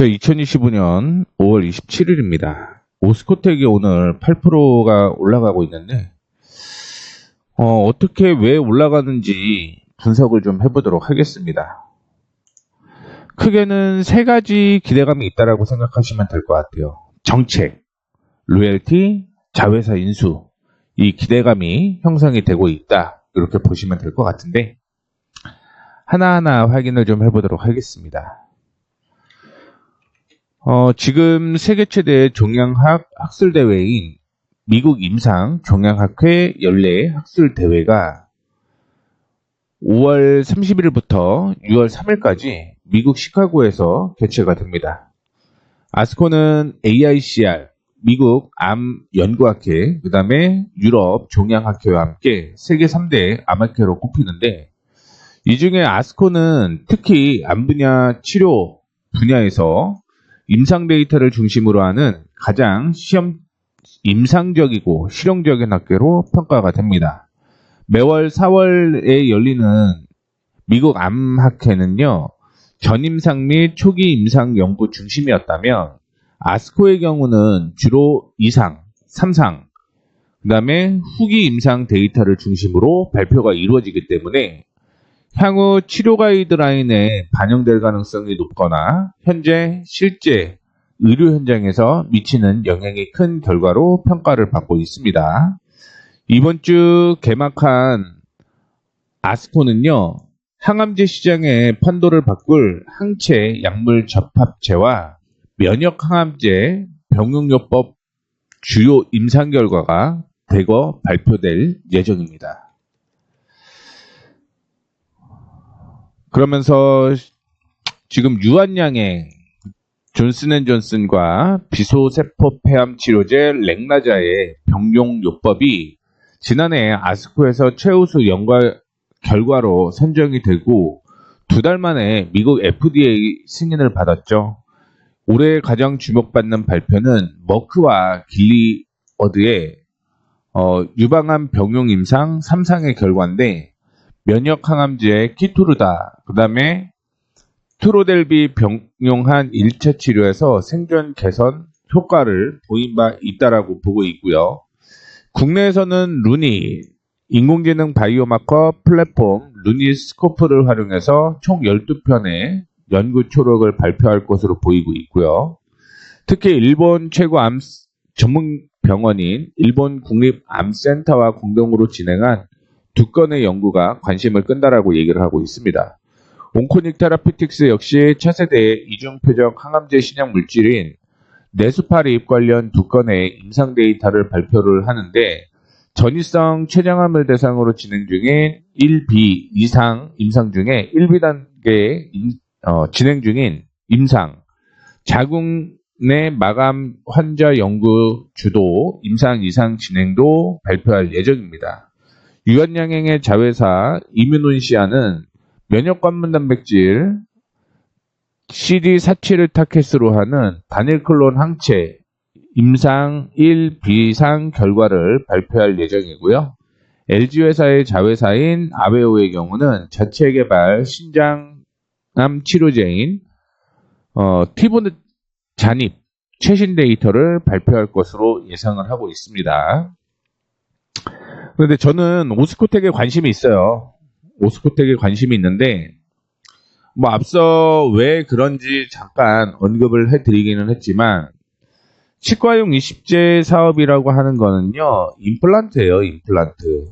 2025년 5월 27일입니다. 오스코텍이 오늘 8%가 올라가고 있는데, 어떻게 왜 올라가는지 분석을 좀 해보도록 하겠습니다. 크게는 세 가지 기대감이 있다라고 생각하시면 될 것 같아요. 정책, 로열티, 자회사 인수, 이 기대감이 형성이 되고 있다. 이렇게 보시면 될 것 같은데, 하나하나 확인을 좀 해보도록 하겠습니다. 지금 세계 최대 종양학 학술대회인 미국 임상 종양학회 연례 학술대회가 5월 30일부터 6월 3일까지 미국 시카고에서 개최가 됩니다. 아스코는 AICR, 미국 암 연구학회, 그 다음에 유럽 종양학회와 함께 세계 3대 암학회로 꼽히는데, 이 중에 아스코는 특히 암 분야 치료 분야에서 임상 데이터를 중심으로 하는 가장 임상적이고 실용적인 학회로 평가가 됩니다. 매월 4월에 열리는 미국 암학회는요, 전임상 및 초기 임상 연구 중심이었다면, 아스코의 경우는 주로 2상, 3상, 그 다음에 후기 임상 데이터를 중심으로 발표가 이루어지기 때문에 향후 치료 가이드라인에 반영될 가능성이 높거나 현재 실제 의료 현장에서 미치는 영향이 큰 결과로 평가를 받고 있습니다. 이번 주 개막한 아스코는요, 항암제 시장의 판도를 바꿀 항체 약물 접합제와 면역 항암제 병용요법 주요 임상 결과가 대거 발표될 예정입니다. 그러면서 지금 유한양의 존슨앤존슨과 비소세포 폐암 치료제 렉나자의 병용요법이 지난해 아스코에서 최우수 연구 결과로 선정이 되고 2달 만에 미국 FDA 승인을 받았죠. 올해 가장 주목받는 발표는 머크와 길리어드의 유방암 병용 임상 3상의 결과인데, 면역 항암제 키투르다, 그 다음에 트로델비 병용한 1차 치료에서 생존 개선 효과를 보인 바 있다라고 보고 있고요. 국내에서는 루니, 인공지능 바이오마커 플랫폼 루니스코프를 활용해서 총 12편의 연구 초록을 발표할 것으로 보이고 있고요. 특히 일본 최고 암 전문 병원인 일본 국립암센터와 공동으로 진행한 2건의 연구가 관심을 끈다라고 얘기를 하고 있습니다. 온코닉 테라피틱스 역시 차세대 이중표적 항암제 신약 물질인 네수파립 관련 2건의 임상 데이터를 발표를 하는데, 전이성 췌장암을 대상으로 진행 중인 1B 이상 임상 중에 1B 단계 진행 중인 임상 자궁 내 마감 환자 연구 주도 임상 이상 진행도 발표할 예정입니다. 유한양행의 자회사 이뮤논시아는 면역관문 단백질 CD47을 타켓으로 하는 단일클론 항체 임상 1B상 결과를 발표할 예정이고요. LG회사의 자회사인 아베오의 경우는 자체 개발 신장암 치료제인 티보드 잔입 최신 데이터를 발표할 것으로 예상을 하고 있습니다. 그런데 저는 오스코텍에 관심이 있어요. 오스코텍에 관심이 있는데, 앞서 왜 그런지 잠깐 언급을 해드리기는 했지만, 치과용 이식제 사업이라고 하는 거는요, 임플란트예요, 임플란트.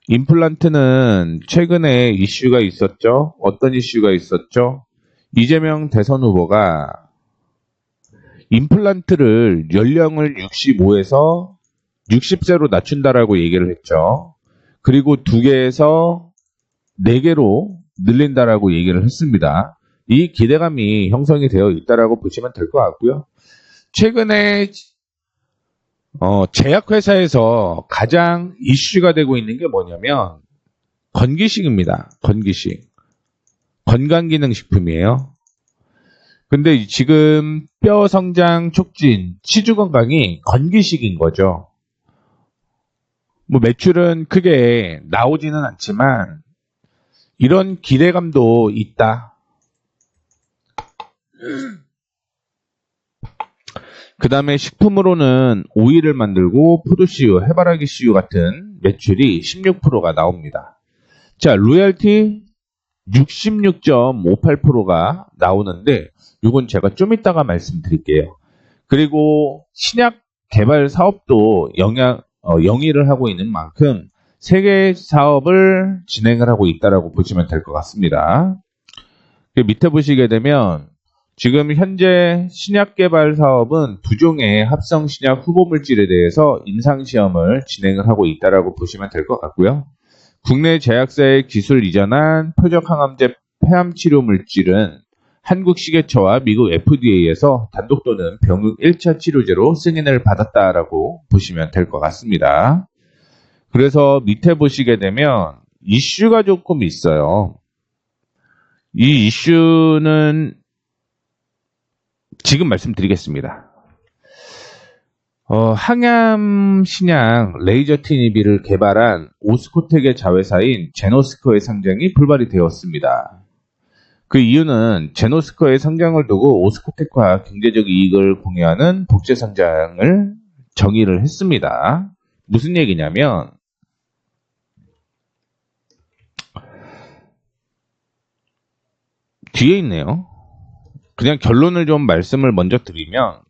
임플란트는 최근에 이슈가 있었죠. 어떤 이슈가 있었죠? 이재명 대선 후보가 임플란트를 연령을 65에서 60세로 낮춘다라고 얘기를 했죠. 그리고 2개에서 4개로 늘린다라고 얘기를 했습니다. 이 기대감이 형성이 되어 있다라고 보시면 될 것 같고요. 최근에 제약회사에서 가장 이슈가 되고 있는 게 뭐냐면 건기식입니다. 건기식. 건강기능식품이에요. 근데 지금 뼈 성장 촉진, 치주 건강이 건기식인 거죠. 매출은 크게 나오지는 않지만 이런 기대감도 있다. 그 다음에 식품으로는 오일을 만들고 포도씨유, 해바라기 씨유 같은 매출이 16%가 나옵니다. 자, 로열티 66.58%가 나오는데 이건 제가 좀 이따가 말씀드릴게요. 그리고 신약 개발 사업도 영위를 하고 있는 만큼 세 개의 사업을 진행을 하고 있다라고 보시면 될 것 같습니다. 밑에 보시게 되면 지금 현재 신약 개발 사업은 두 종의 합성 신약 후보 물질에 대해서 임상 시험을 진행을 하고 있다라고 보시면 될 것 같고요. 국내 제약사의 기술 이전한 표적 항암제 폐암 치료 물질은 한국식약처와 미국 FDA에서 단독 또는 병역 1차 치료제로 승인을 받았다라고 보시면 될 것 같습니다. 그래서 밑에 보시게 되면 이슈가 조금 있어요. 이 이슈는 지금 말씀드리겠습니다. 항암 신약 레이저 티니비를 개발한 오스코텍의 자회사인 제노스코의 상장이 불발이 되었습니다. 그 이유는 제노스코의 상장을 두고 오스코텍과 경제적 이익을 공유하는 독재 상장을 정의를 했습니다. 무슨 얘기냐면 뒤에 있네요. 그냥 결론을 좀 말씀을 먼저 드리면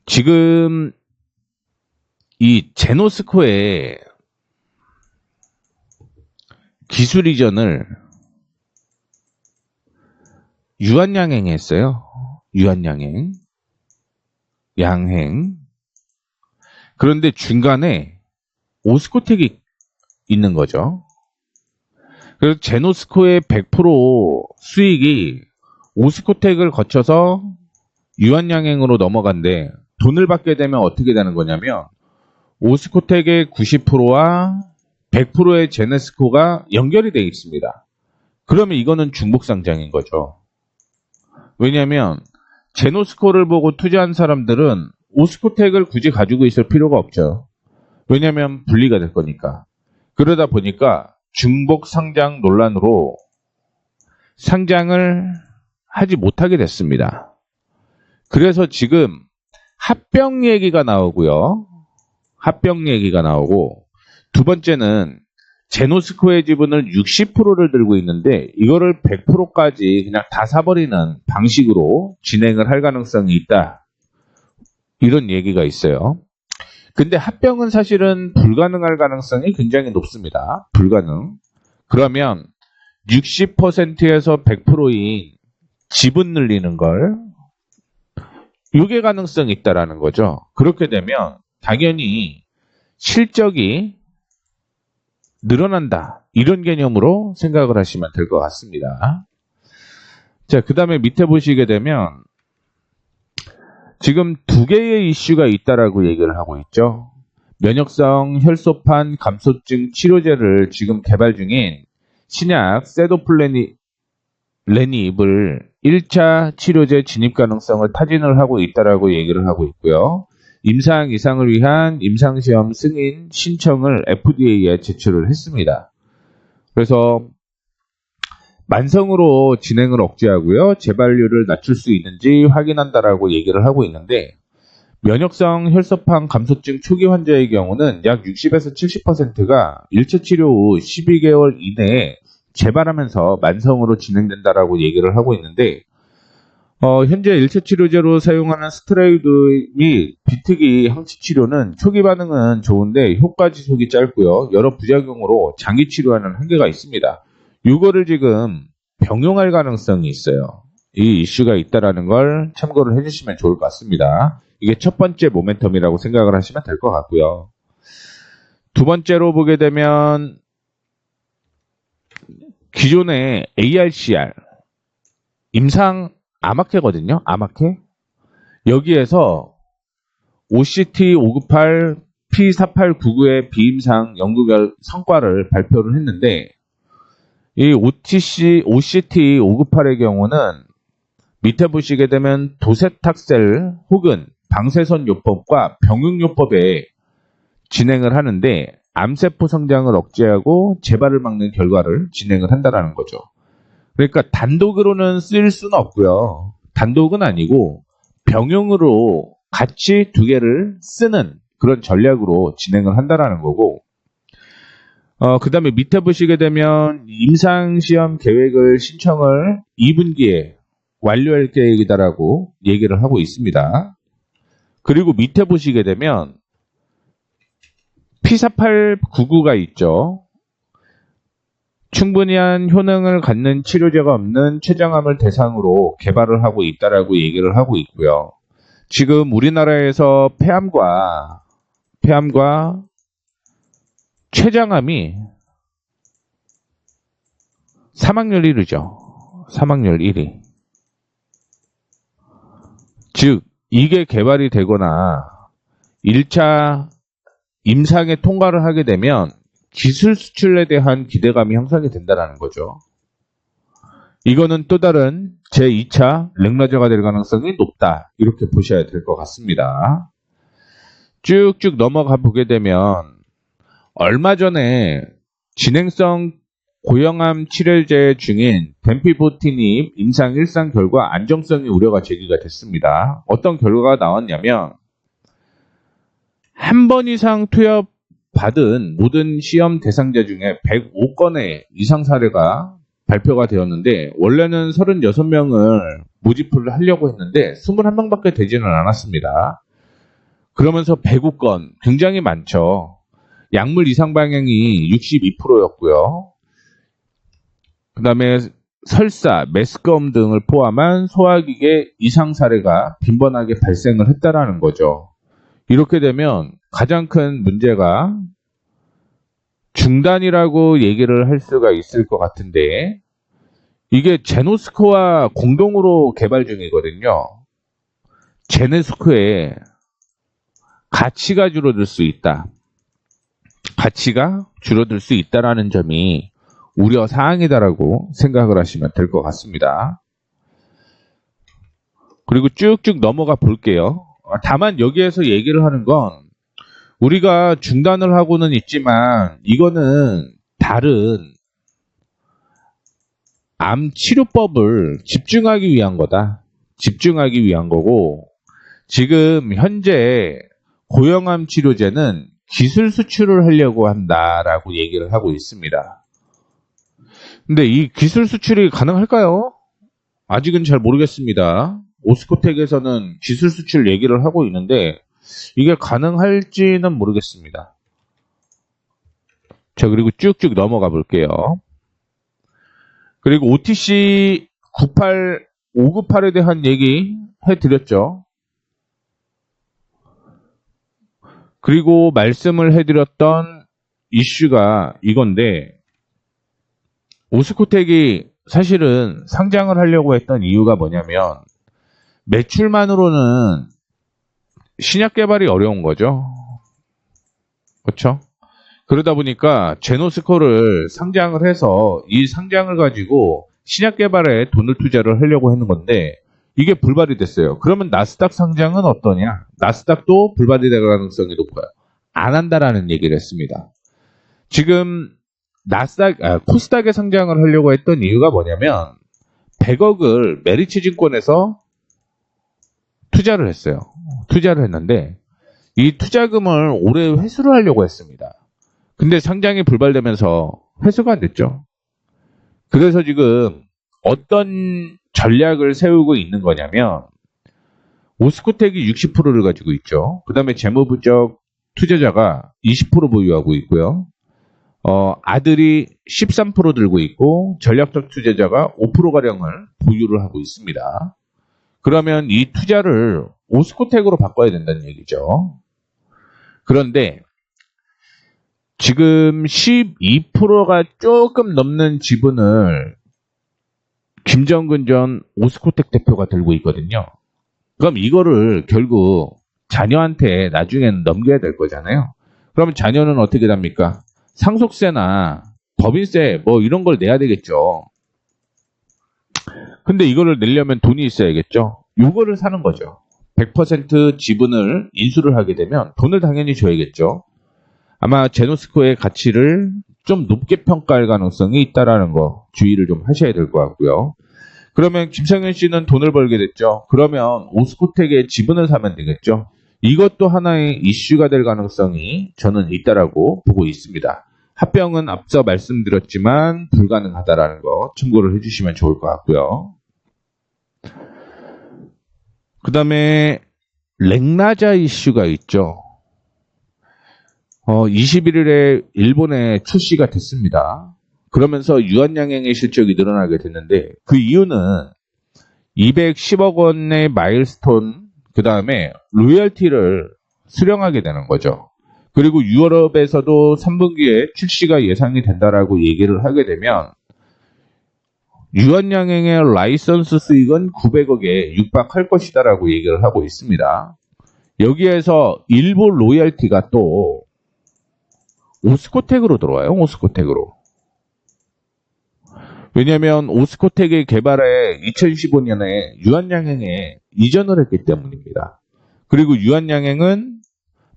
지금 이 제노스코의 기술 이전을 유한양행 했어요. 유한양행. 양행. 그런데 중간에 오스코텍이 있는 거죠. 그래서 제노스코의 100% 수익이 오스코텍을 거쳐서 유한양행으로 넘어간대. 돈을 받게 되면 어떻게 되는 거냐면 오스코텍의 90%와 100%의 제네스코가 연결이 되어 있습니다. 그러면 이거는 중복상장인 거죠. 왜냐하면 제노스코를 보고 투자한 사람들은 오스코텍을 굳이 가지고 있을 필요가 없죠. 왜냐하면 분리가 될 거니까. 그러다 보니까 중복 상장 논란으로 상장을 하지 못하게 됐습니다. 그래서 지금 합병 얘기가 나오고요. 합병 얘기가 나오고 두 번째는 제노스코의 지분을 60%를 들고 있는데 이거를 100%까지 그냥 다 사버리는 방식으로 진행을 할 가능성이 있다. 이런 얘기가 있어요. 근데 합병은 사실은 불가능할 가능성이 굉장히 높습니다. 불가능. 그러면 60%에서 100%인 지분 늘리는 걸 이게 가능성이 있다라는 거죠. 그렇게 되면 당연히 실적이 늘어난다. 이런 개념으로 생각을 하시면 될 것 같습니다. 자, 그 다음에 밑에 보시게 되면 지금 두 개의 이슈가 있다라고 얘기를 하고 있죠. 면역성 혈소판 감소증 치료제를 지금 개발 중인 신약 세도플래닙을 1차 치료제 진입 가능성을 타진을 하고 있다라고 얘기를 하고 있고요. 임상 이상을 위한 임상시험 승인 신청을 FDA에 제출을 했습니다. 그래서 만성으로 진행을 억제하고요. 재발률을 낮출 수 있는지 확인한다라고 얘기를 하고 있는데 면역성 혈소판 감소증 초기 환자의 경우는 약 60에서 70%가 1차 치료 후 12개월 이내에 재발하면서 만성으로 진행된다라고 얘기를 하고 있는데 현재 1차 치료제로 사용하는 스테로이드 및 비특이 항체 치료는 초기 반응은 좋은데 효과 지속이 짧고요. 여러 부작용으로 장기 치료하는 한계가 있습니다. 이거를 지금 병용할 가능성이 있어요. 이 이슈가 있다라는 걸 참고를 해주시면 좋을 것 같습니다. 이게 첫 번째 모멘텀이라고 생각을 하시면 될 것 같고요. 두 번째로 보게 되면 기존의 ARCR 임상 아마케거든요. 아마케. 여기에서 OCT 598 P4899의 비임상 연구 성과를 발표를 했는데 이 OCT 598의 경우는 밑에 보시게 되면 도세탁셀 혹은 방사선 요법과 병용요법에 진행을 하는데 암세포 성장을 억제하고 재발을 막는 결과를 진행을 한다는 거죠. 그러니까 단독으로는 쓸 수는 없고요. 단독은 아니고 병용으로 같이 두 개를 쓰는 그런 전략으로 진행을 한다라는 거고, 그 다음에 밑에 보시게 되면 임상시험 계획을 신청을 2분기에 완료할 계획이다라고 얘기를 하고 있습니다. 그리고 밑에 보시게 되면 P4899가 있죠. 충분한 효능을 갖는 치료제가 없는 췌장암을 대상으로 개발을 하고 있다라고 얘기를 하고 있고요. 지금 우리나라에서 폐암과 췌장암이 사망률 1위죠. 사망률 1위. 즉 이게 개발이 되거나 1차 임상에 통과를 하게 되면 기술 수출에 대한 기대감이 형성이 된다는 거죠. 이거는 또 다른 제2차 렉라저가 될 가능성이 높다. 이렇게 보셔야 될 것 같습니다. 쭉쭉 넘어가 보게 되면 얼마 전에 진행성 고형암 치료제 중인 벤피보티닙 임상 1상 결과 안정성이 우려가 제기가 됐습니다. 어떤 결과가 나왔냐면 한 번 이상 투여 받은 모든 시험 대상자 중에 105건의 이상 사례가 발표가 되었는데 원래는 36명을 모집을 하려고 했는데 21명밖에 되지는 않았습니다. 그러면서 105건 굉장히 많죠. 약물 이상 방향이 62%였고요. 그 다음에 설사, 메스꺼움 등을 포함한 소화기계 이상 사례가 빈번하게 발생을 했다라는 거죠. 이렇게 되면 가장 큰 문제가 중단이라고 얘기를 할 수가 있을 것 같은데 이게 제노스코와 공동으로 개발 중이거든요. 제네스코의 가치가 줄어들 수 있다. 가치가 줄어들 수 있다라는 점이 우려 사항이다라고 생각을 하시면 될 것 같습니다. 그리고 쭉쭉 넘어가 볼게요. 다만 여기에서 얘기를 하는 건 우리가 중단을 하고는 있지만 이거는 다른 암 치료법을 집중하기 위한 거다. 집중하기 위한 거고 지금 현재 고형암 치료제는 기술 수출을 하려고 한다라고 얘기를 하고 있습니다. 근데 이 기술 수출이 가능할까요? 아직은 잘 모르겠습니다. 오스코텍에서는 기술 수출 얘기를 하고 있는데 이게 가능할지는 모르겠습니다. 자, 그리고 쭉쭉 넘어가 볼게요. 그리고 OTC 598에 대한 얘기 해드렸죠. 그리고 말씀을 해드렸던 이슈가 이건데 오스코텍이 사실은 상장을 하려고 했던 이유가 뭐냐면 매출만으로는 신약 개발이 어려운 거죠. 그렇죠? 그러다 보니까 제노스코를 상장을 해서 이 상장을 가지고 신약 개발에 돈을 투자를 하려고 했는 건데 이게 불발이 됐어요. 그러면 나스닥 상장은 어떠냐? 나스닥도 불발이 될 가능성이 높아요. 안 한다라는 얘기를 했습니다. 지금 코스닥에 상장을 하려고 했던 이유가 뭐냐면 100억을 메리츠 증권에서 투자를 했어요. 투자를 했는데 이 투자금을 올해 회수를 하려고 했습니다. 근데 상장이 불발되면서 회수가 안 됐죠. 그래서 지금 어떤 전략을 세우고 있는 거냐면 오스코텍이 60%를 가지고 있죠. 그 다음에 재무부적 투자자가 20% 보유하고 있고요. 아들이 13% 들고 있고 전략적 투자자가 5%가량을 보유를 하고 있습니다. 그러면 이 투자를 오스코텍으로 바꿔야 된다는 얘기죠. 그런데 지금 12%가 조금 넘는 지분을 김정근 전 오스코텍 대표가 들고 있거든요. 그럼 이거를 결국 자녀한테 나중에는 넘겨야 될 거잖아요. 그러면 자녀는 어떻게 됩니까? 상속세나 법인세 뭐 이런 걸 내야 되겠죠. 근데 이거를 내려면 돈이 있어야겠죠. 이거를 사는 거죠. 100% 지분을 인수를 하게 되면 돈을 당연히 줘야겠죠. 아마 제노스코의 가치를 좀 높게 평가할 가능성이 있다라는 거 주의를 좀 하셔야 될 것 같고요. 그러면 김성현 씨는 돈을 벌게 됐죠. 그러면 오스코텍의 지분을 사면 되겠죠. 이것도 하나의 이슈가 될 가능성이 저는 있다라고 보고 있습니다. 합병은 앞서 말씀드렸지만 불가능하다라는 거 참고를 해주시면 좋을 것 같고요. 그 다음에 렉나자 이슈가 있죠. 21일에 일본에 출시가 됐습니다. 그러면서 유한양행의 실적이 늘어나게 됐는데 그 이유는 210억 원의 마일스톤 그 다음에 로열티를 수령하게 되는 거죠. 그리고 유럽에서도 3분기에 출시가 예상이 된다라고 얘기를 하게 되면 유한양행의 라이선스 수익은 900억에 육박할 것이다라고 얘기를 하고 있습니다. 여기에서 일부 로열티가 또 오스코텍으로 들어와요. 오스코텍으로. 왜냐하면 오스코텍의 개발에 2015년에 유한양행에 이전을 했기 때문입니다. 그리고 유한양행은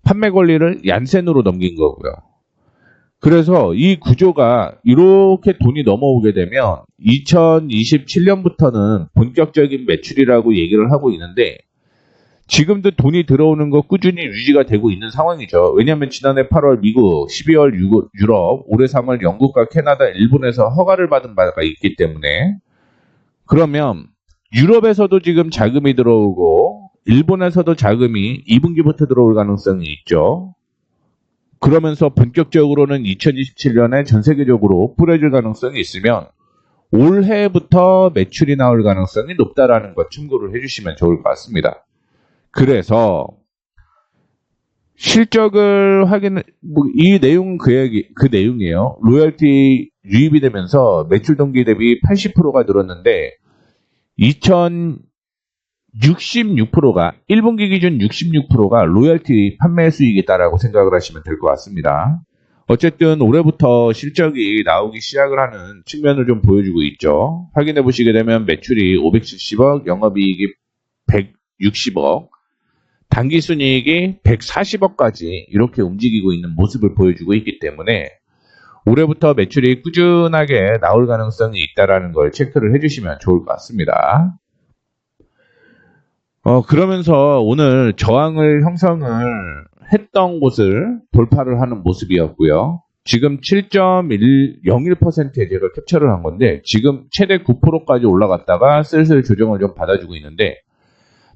판매 권리를 얀센으로 넘긴 거고요. 그래서 이 구조가 이렇게 돈이 넘어오게 되면 2027년부터는 본격적인 매출이라고 얘기를 하고 있는데 지금도 돈이 들어오는 거 꾸준히 유지가 되고 있는 상황이죠. 왜냐하면 지난해 8월 미국, 12월 유럽, 올해 3월 영국과 캐나다, 일본에서 허가를 받은 바가 있기 때문에 그러면 유럽에서도 지금 자금이 들어오고 일본에서도 자금이 2분기부터 들어올 가능성이 있죠. 그러면서 본격적으로는 2027년에 전 세계적으로 뿌려질 가능성이 있으면 올해부터 매출이 나올 가능성이 높다라는 것 참고를 해주시면 좋을 것 같습니다. 그래서 실적을 이 내용 그 내용이에요. 로열티 유입이 되면서 매출 동기 대비 80%가 늘었는데 66%가 1분기 기준 66%가 로열티 판매 수익이다라고 생각을 하시면 될 것 같습니다. 어쨌든 올해부터 실적이 나오기 시작을 하는 측면을 좀 보여주고 있죠. 확인해 보시게 되면 매출이 570억, 영업이익이 160억, 당기순이익이 140억까지 이렇게 움직이고 있는 모습을 보여주고 있기 때문에 올해부터 매출이 꾸준하게 나올 가능성이 있다는 걸 체크를 해주시면 좋을 것 같습니다. 그러면서 오늘 저항을 형성을 했던 곳을 돌파를 하는 모습이었고요. 지금 7.01%에 제가 캡처를 한 건데 지금 최대 9%까지 올라갔다가 슬슬 조정을 좀 받아주고 있는데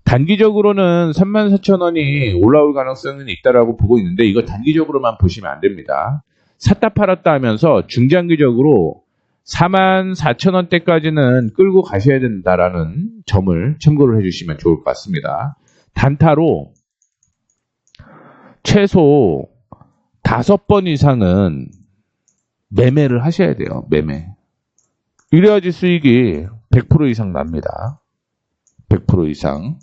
단기적으로는 34,000원이 올라올 가능성은 있다라고 보고 있는데 이거 단기적으로만 보시면 안 됩니다. 샀다 팔았다 하면서 중장기적으로 44,000원대까지는 끌고 가셔야 된다라는 점을 참고를 해주시면 좋을 것 같습니다. 단타로 최소 5번 이상은 매매를 하셔야 돼요. 매매. 이래야지 수익이 100% 이상 납니다. 100% 이상.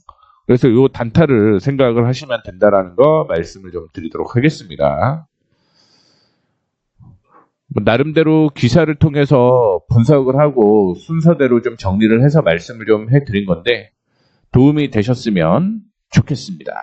그래서 이 단타를 생각을 하시면 된다라는 거 말씀을 좀 드리도록 하겠습니다. 나름대로 기사를 통해서 분석을 하고 순서대로 좀 정리를 해서 말씀을 좀 해드린 건데 도움이 되셨으면 좋겠습니다.